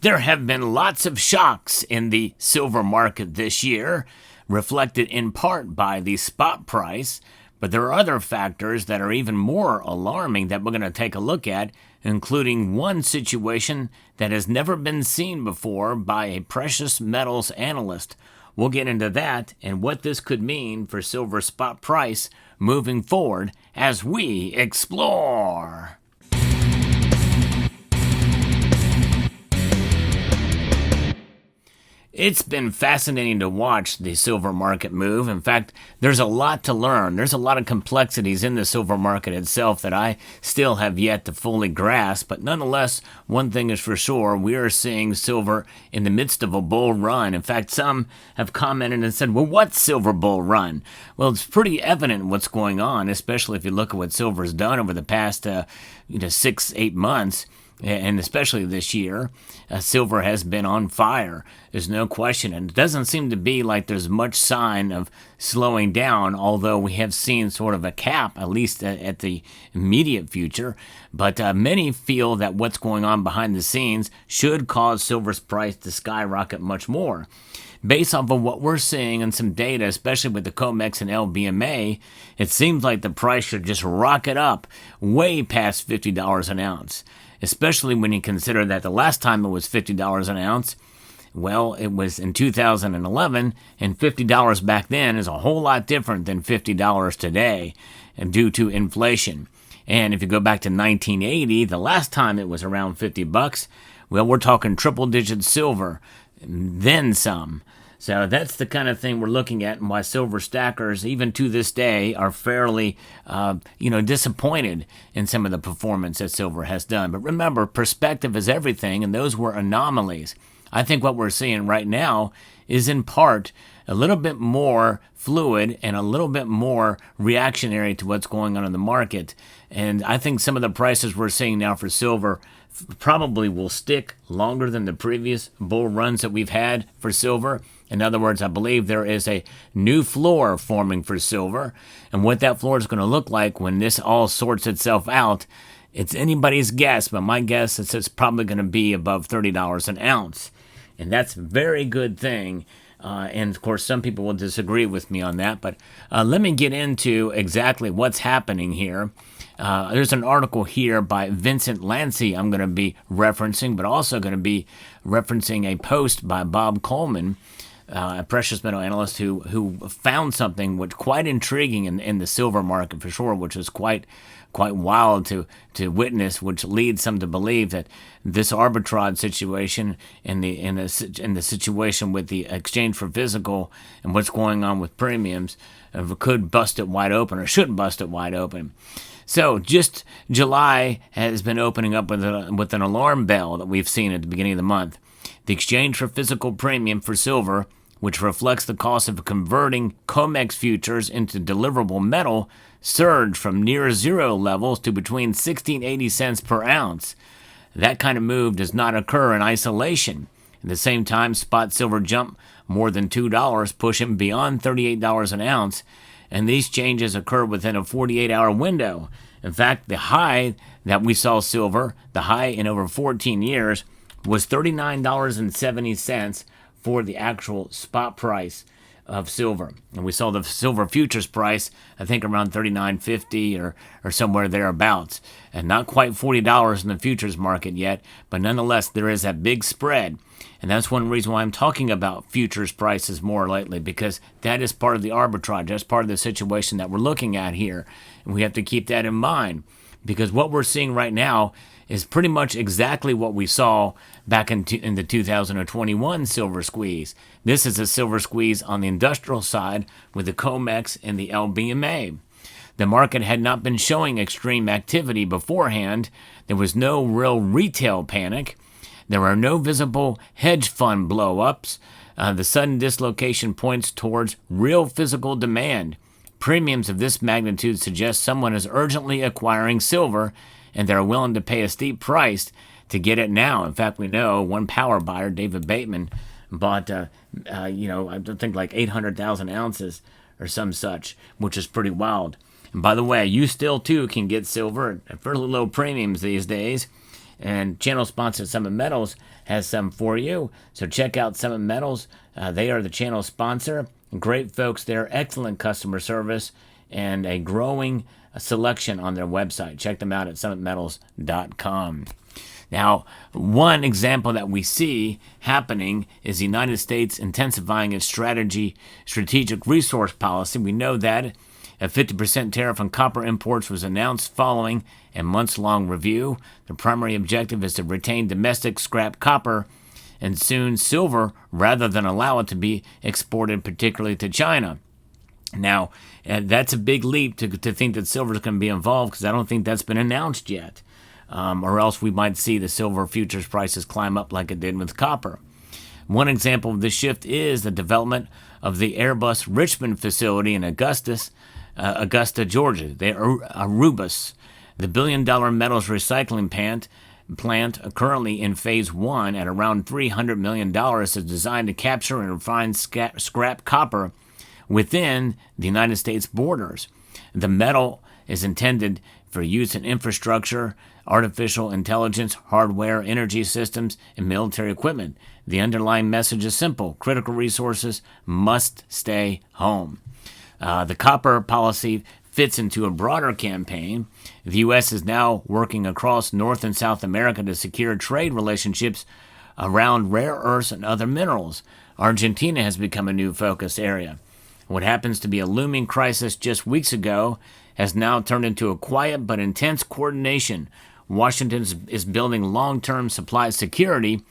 There have been lots of shocks in the silver market this year, reflected in part by the spot price, but there are other factors that are even more alarming that we're going to take a look at, including one situation that has never been seen before by a precious metals analyst. We'll get into that and what this could mean for silver spot price moving forward as we explore. It's been fascinating to watch the silver market move. In fact, there's a lot to learn. There's a lot of complexities in the silver market itself that I still have yet to fully grasp. But nonetheless, one thing is for sure, we are seeing silver in the midst of a bull run. In fact, some have commented and said, well, what's silver bull run? Well, it's pretty evident what's going on, especially if you look at what silver's done over the past 6-8 months. And especially this year, silver has been on fire. There's no question. And it doesn't seem to be like there's much sign of slowing down, although we have seen sort of a cap, at least at the immediate future. But many feel that what's going on behind the scenes should cause silver's price to skyrocket much more. Based off of what we're seeing in some data, especially with the Comex and LBMA, it seems like the price should just rocket up way past $50 an ounce. Especially when you consider that the last time it was $50 an ounce, well, it was in 2011, and $50 back then is a whole lot different than $50 today, and due to inflation. And if you go back to 1980, the last time it was around $50, well, we're talking triple-digit silver, then some. So that's the kind of thing we're looking at, and why silver stackers, even to this day, are fairly, disappointed in some of the performance that silver has done. But remember, perspective is everything, and those were anomalies. I think what we're seeing right now is in part a little bit more fluid and a little bit more reactionary to what's going on in the market. And I think some of the prices we're seeing now for silver probably will stick longer than the previous bull runs that we've had for silver. In other words, I believe there is a new floor forming for silver, and what that floor is going to look like when this all sorts itself out, it's anybody's guess, but my guess is it's probably going to be above $30 an ounce, and that's a very good thing. And of course, some people will disagree with me on that, but let me get into exactly what's happening here. There's an article here by Vincent Lancy I'm going to be referencing, but also going to be referencing a post by Bob Coleman, a precious metal analyst who found something which quite intriguing in the silver market for sure, which is quite wild to witness, which leads some to believe that this arbitrage situation and the situation with the exchange for physical and what's going on with premiums could bust it wide open, or should bust it wide open. So just July has been opening up with an alarm bell that we've seen at the beginning of the month. The exchange for physical premium for silver, which reflects the cost of converting Comex futures into deliverable metal, surged from near zero levels to between 60 and 80 cents per ounce. That kind of move does not occur in isolation. At the same time, spot silver jumped more than $2, pushing beyond $38 an ounce, and these changes occur within a 48-hour window. In fact, the high that we saw silver, the high in over 14 years, was $39.70 for the actual spot price of silver. And we saw the silver futures price, I think around $39.50 or somewhere thereabouts. And not quite $40 in the futures market yet, but nonetheless, there is that big spread. And that's one reason why I'm talking about futures prices more lately, because that is part of the arbitrage. That's part of the situation that we're looking at here. And we have to keep that in mind, because what we're seeing right now is pretty much exactly what we saw back in the 2021 silver squeeze. This is a silver squeeze on the industrial side with the Comex and the LBMA. The market had not been showing extreme activity beforehand. There was no real retail panic. There are no visible hedge fund blow-ups. The sudden dislocation points towards real physical demand. Premiums of this magnitude suggest someone is urgently acquiring silver, and they're willing to pay a steep price to get it now. In fact, we know one power buyer, David Bateman, bought, I think like 800,000 ounces or some such, which is pretty wild. And by the way, you still too can get silver at fairly low premiums these days. And channel sponsor Summit Metals has some for you. So check out Summit Metals. They are the channel sponsor. Great folks there, excellent customer service, and a growing selection on their website. Check them out at summitmetals.com. Now, one example that we see happening is the United States intensifying its strategic resource policy. We know that a 50% tariff on copper imports was announced following a months-long review. The primary objective is to retain domestic scrap copper and soon silver rather than allow it to be exported, particularly to China. Now, that's a big leap to think that silver is going to be involved, because I don't think that's been announced yet. Or else we might see the silver futures prices climb up like it did with copper. One example of this shift is the development of the Airbus Richmond facility in Augusta, Georgia, the Arubis. The billion-dollar metals recycling plant currently in phase 1 at around $300 million is designed to capture and refine scrap copper within the United States borders. The metal is intended for use in infrastructure, artificial intelligence, hardware, energy systems, and military equipment. The underlying message is simple: critical resources must stay home. The copper policy fits into a broader campaign. The U.S. is now working across North and South America to secure trade relationships around rare earths and other minerals. Argentina has become a new focus area. What happens to be a looming crisis just weeks ago has now turned into a quiet but intense coordination. Washington is building long-term supply security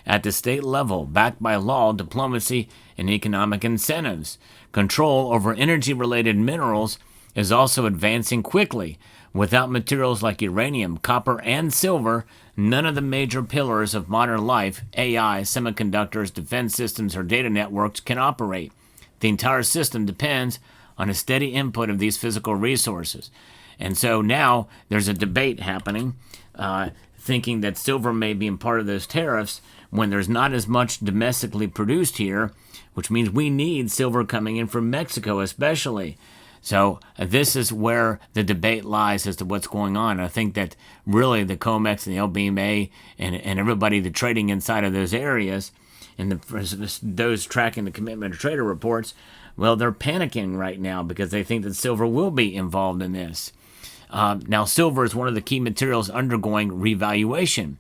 at the state level, backed by law, diplomacy, and economic incentives. Control over energy-related minerals is also advancing quickly. Without materials like uranium, copper, and silver, none of the major pillars of modern life, AI, semiconductors, defense systems, or data networks, can operate. The entire system depends on a steady input of these physical resources. And so now there's a debate happening, thinking that silver may be in part of those tariffs when there's not as much domestically produced here, which means we need silver coming in from Mexico especially. So this is where the debate lies as to what's going on. I think that really the Comex and the LBMA and everybody the trading inside of those areas and those tracking the commitment of trader reports, well, they're panicking right now because they think that silver will be involved in this. Now, silver is one of the key materials undergoing revaluation.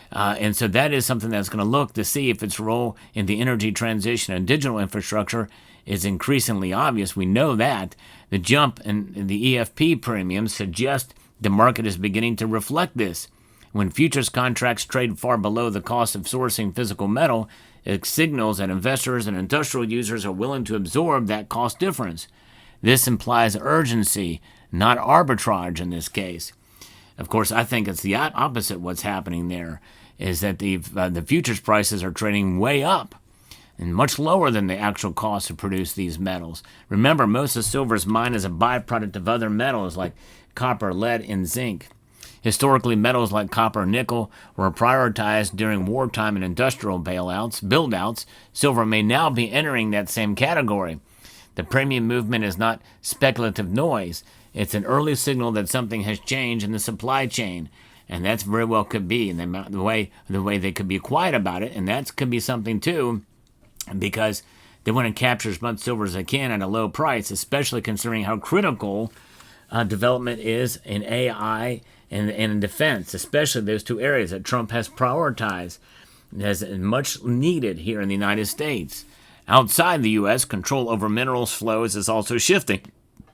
And so that is something that's going to look to see if its role in the energy transition and digital infrastructure is increasingly obvious. We know that. The jump in the EFP premiums suggest the market is beginning to reflect this. When futures contracts trade far below the cost of sourcing physical metal, it signals that investors and industrial users are willing to absorb that cost difference. This implies urgency, not arbitrage in this case. Of course, I think it's the opposite what's happening there, is that the futures prices are trading way up and much lower than the actual cost to produce these metals. Remember, most of silver is mined as a byproduct of other metals like copper, lead, and zinc. Historically, metals like copper and nickel were prioritized during wartime and industrial build-outs. Silver may now be entering that same category. The premium movement is not speculative noise. It's an early signal that something has changed in the supply chain, and that's very well could be. And the way they could be quiet about it, and that could be something too, because they want to capture as much silver as they can at a low price, especially considering how critical development is in AI and in defense, especially those two areas that Trump has prioritized as much needed here in the United States. Outside the U.S., control over minerals flows is also shifting.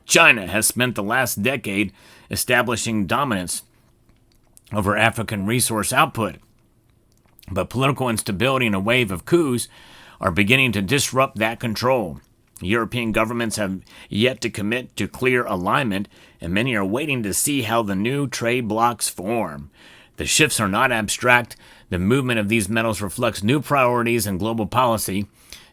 China has spent the last decade establishing dominance over African resource output, but political instability and a wave of coups are beginning to disrupt that control. European governments have yet to commit to clear alignment, and many are waiting to see how the new trade blocs form. The shifts are not abstract. The movement of these metals reflects new priorities in global policy.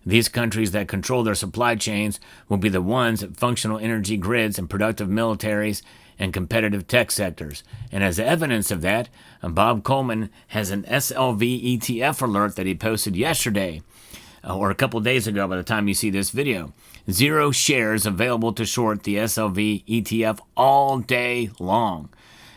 These countries that control their supply chains will be the ones at functional energy grids and productive militaries and competitive tech sectors. And as evidence of that, Bob Coleman has an SLV ETF alert that he posted yesterday, or a couple days ago by the time you see this video. 0 shares available to short the SLV ETF all day long.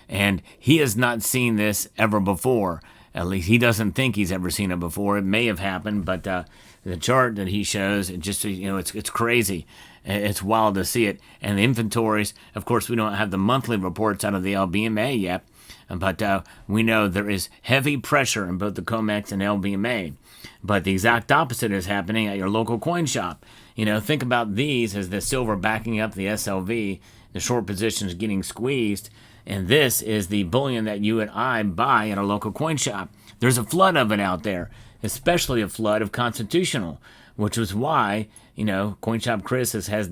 And he has not seen this ever before. At least he doesn't think he's ever seen it before. It may have happened, but the chart that he shows, it just, it's crazy. It's wild to see it. And the inventories, of course, we don't have the monthly reports out of the LBMA yet, but we know there is heavy pressure in both the Comex and LBMA. But the exact opposite is happening at your local coin shop. Think about these as the silver backing up the SLV, the short positions getting squeezed, and this is the bullion that you and I buy at a local coin shop. There's a flood of it out there, especially a flood of constitutional, which was why, Coin Shop Chris has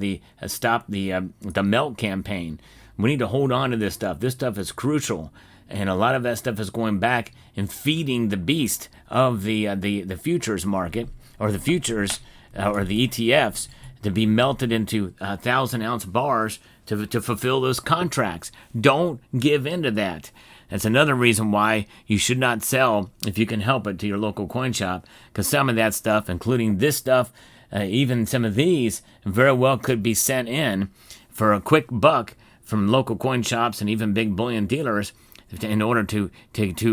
stopped the melt campaign. We need to hold on to this stuff. This stuff is crucial. And a lot of that stuff is going back and feeding the beast of the futures market, or the futures, or the ETFs, to be melted into 1,000-ounce bars to fulfill those contracts. Don't give in to that. That's another reason why you should not sell, if you can help it, to your local coin shop, because some of that stuff, including this stuff, even some of these, very well could be sent in for a quick buck from local coin shops and even big bullion dealers, in order to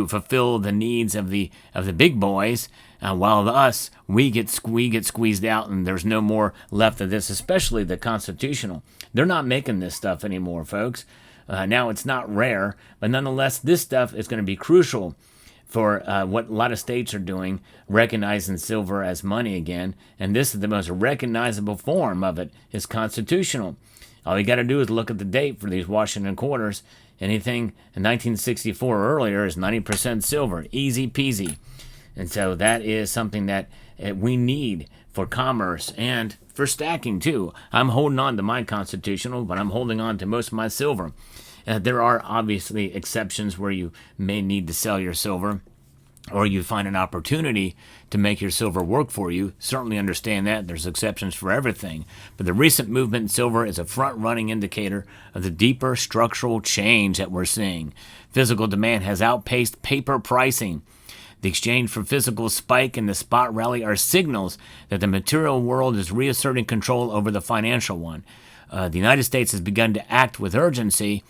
fulfill the needs of the big boys, while we get squeezed out, and there's no more left of this, especially the constitutional. They're not making this stuff anymore, folks. Now it's not rare, but nonetheless, this stuff is going to be crucial for what a lot of states are doing, recognizing silver as money again, and this is the most recognizable form of it, is constitutional. All you got to do is look at the date for these Washington quarters. Anything in 1964 or earlier is 90% silver. Easy peasy. And so that is something that we need for commerce and for stacking too. I'm holding on to my constitutional, but I'm holding on to most of my silver. There are obviously exceptions where you may need to sell your silver, or you find an opportunity to make your silver work for you. Certainly understand that. There's exceptions for everything. But the recent movement in silver is a front-running indicator of the deeper structural change that we're seeing. Physical demand has outpaced paper pricing. The exchange for physical spike and the spot rally are signals that the material world is reasserting control over the financial one. The United States has begun to act with urgency.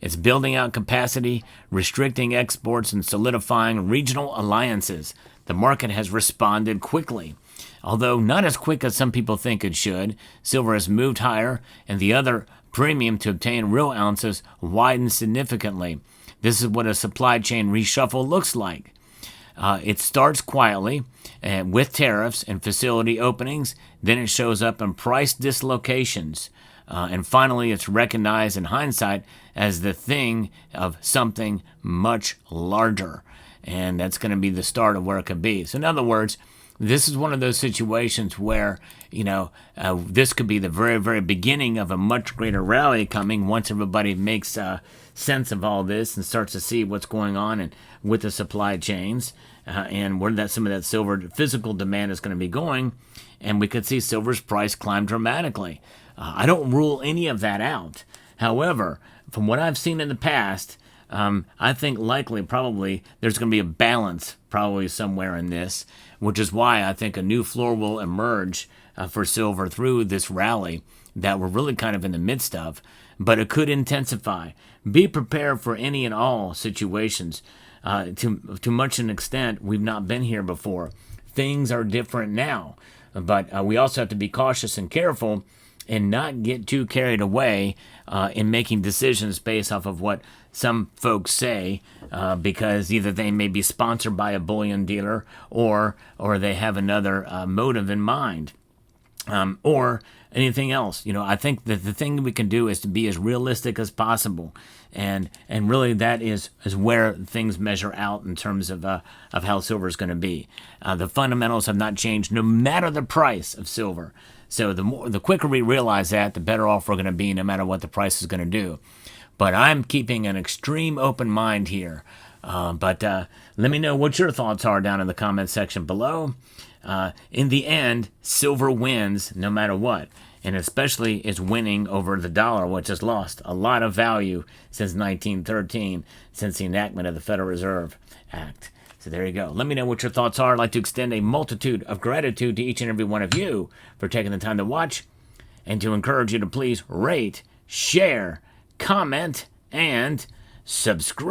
It's building out capacity, restricting exports, and solidifying regional alliances. The market has responded quickly. Although not as quick as some people think it should, silver has moved higher, and the other premium to obtain real ounces widened significantly. This is what a supply chain reshuffle looks like. It starts quietly with tariffs and facility openings, then it shows up in price dislocations. And finally, it's recognized in hindsight as the thing of something much larger. And that's going to be the start of where it could be. So in other words, this is one of those situations where, this could be the very, very beginning of a much greater rally coming once everybody makes sense of all this and starts to see what's going on and with the supply chains and where some of that silver physical demand is going to be going. And we could see silver's price climb dramatically. I don't rule any of that out. However, from what I've seen in the past, I think probably, there's going to be a balance probably somewhere in this, which is why I think a new floor will emerge for silver through this rally that we're really kind of in the midst of, but it could intensify. Be prepared for any and all situations. To much an extent, we've not been here before. Things are different now, but we also have to be cautious and careful and not get too carried away in making decisions based off of what some folks say, because either they may be sponsored by a bullion dealer or they have another motive in mind, or anything else. I think that the thing we can do is to be as realistic as possible, and really that is where things measure out in terms of how silver is going to be. The fundamentals have not changed, no matter the price of silver. So the quicker we realize that, the better off we're going to be, no matter what the price is going to do. But I'm keeping an extreme open mind here. But let me know what your thoughts are down in the comment section below. In the end, silver wins no matter what. And especially it's winning over the dollar, which has lost a lot of value since 1913, since the enactment of the Federal Reserve Act. So there you go. Let me know what your thoughts are. I'd like to extend a multitude of gratitude to each and every one of you for taking the time to watch, and to encourage you to please rate, share, comment, and subscribe.